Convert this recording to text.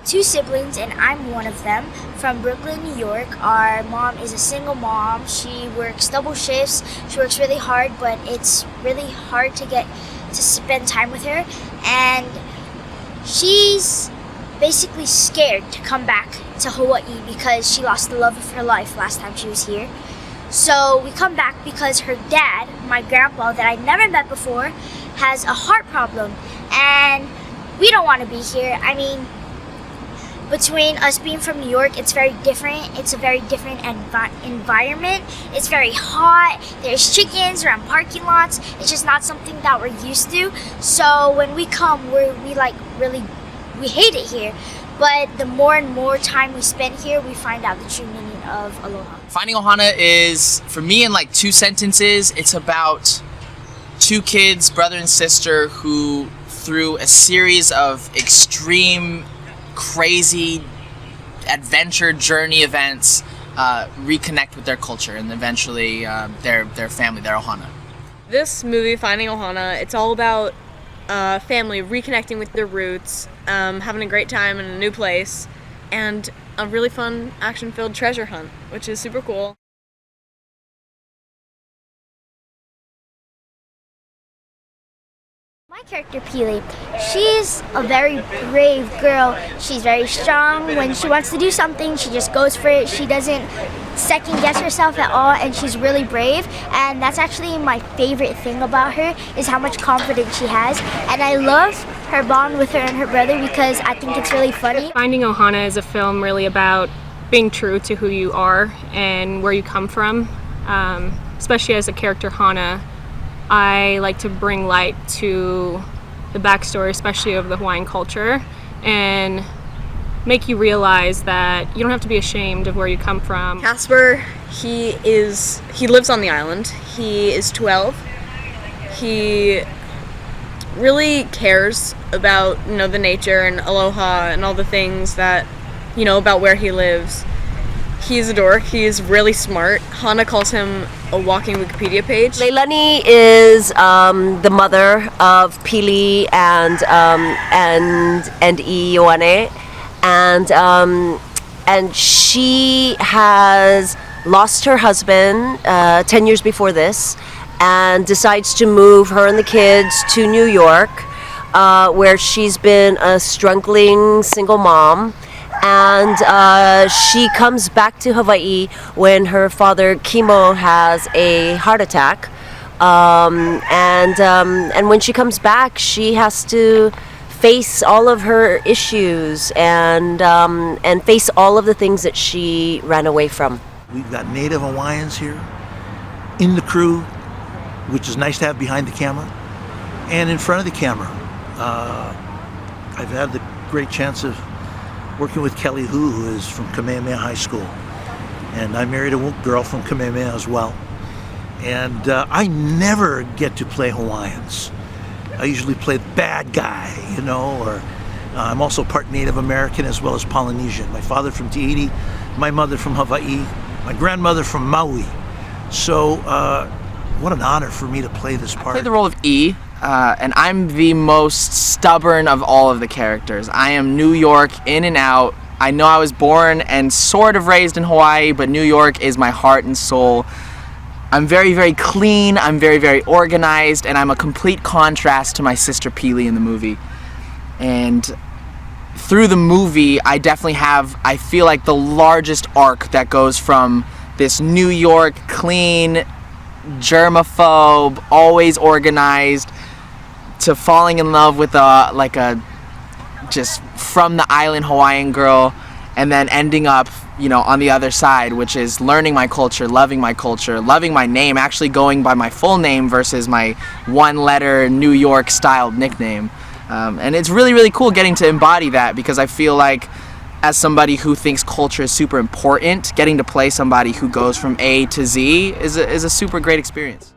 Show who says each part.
Speaker 1: two siblings, and I'm one of them, from Brooklyn, New York. Our mom is a single mom. She works double shifts. She works really hard, but it's really hard to get to spend time with her. And she's basically scared to come back to Hawaii because she lost the love of her life last time she was here. So we come back because her dad, my grandpa that I never met before, has a heart problem, and we don't want to be here. I mean, between us being from New York, it's very different. It's a very different environment. It's very hot. There's chickens around parking lots. It's just not something that we're used to. So when we come, we hate it here. But the more and more time we spend here, we find out the true meaning of aloha.
Speaker 2: Finding Ohana is, for me, in like 2 sentences, it's about 2 kids, brother and sister, who through a series of extreme, crazy adventure journey events reconnect with their culture and eventually their family, their ohana.
Speaker 3: This movie, Finding Ohana, it's all about family reconnecting with their roots, having a great time in a new place, and a really fun action-filled treasure hunt, which is super cool.
Speaker 1: My character, Pili, she's a very brave girl. She's very strong. When she wants to do something, she just goes for it. She doesn't second guess herself at all, and she's really brave. And that's actually my favorite thing about her, is how much confidence she has. And I love her bond with her and her brother because I think it's really funny.
Speaker 4: Finding Ohana is a film really about being true to who you are and where you come from, especially as a character Hana. I like to bring light to the backstory, especially of the Hawaiian culture, and make you realize that you don't have to be ashamed of where you come from.
Speaker 3: Casper, he lives on the island. He is 12. He really cares about, the nature and aloha and all the things that, about where he lives. He's a dork. He's really smart. Hana calls him a walking Wikipedia page.
Speaker 5: Leilani is the mother of Pili and Ioane, and she has lost her husband 10 years before this, and decides to move her and the kids to New York, where she's been a struggling single mom. And she comes back to Hawaii when her father, Kimo, has a heart attack. And when she comes back, she has to face all of her issues and face all of the things that she ran away from.
Speaker 6: We've got native Hawaiians here in the crew, which is nice to have behind the camera, and in front of the camera. I've had the great chance of working with Kelly who is from Kamehameha High School, and I married a girl from Kamehameha as well. And I never get to play Hawaiians. I usually play the bad guy, or I'm also part Native American as well as Polynesian. My father from Tahiti, my mother from Hawaii, my grandmother from Maui. So what an honor for me to play this part.
Speaker 2: I play the role of E. And I'm the most stubborn of all of the characters. I am New York, in and out. I know I was born and sort of raised in Hawaii, but New York is my heart and soul. I'm very, very clean, I'm very, very organized, and I'm a complete contrast to my sister Pili in the movie. And through the movie, I definitely have, I feel like, the largest arc that goes from this New York, clean, germaphobe, always organized, to falling in love with a just from the island Hawaiian girl, and then ending up, on the other side, which is learning my culture, loving my name, actually going by my full name versus my 1-letter New York styled nickname. And it's really, really cool getting to embody that, because I feel like, as somebody who thinks culture is super important, getting to play somebody who goes from A to Z is a super great experience.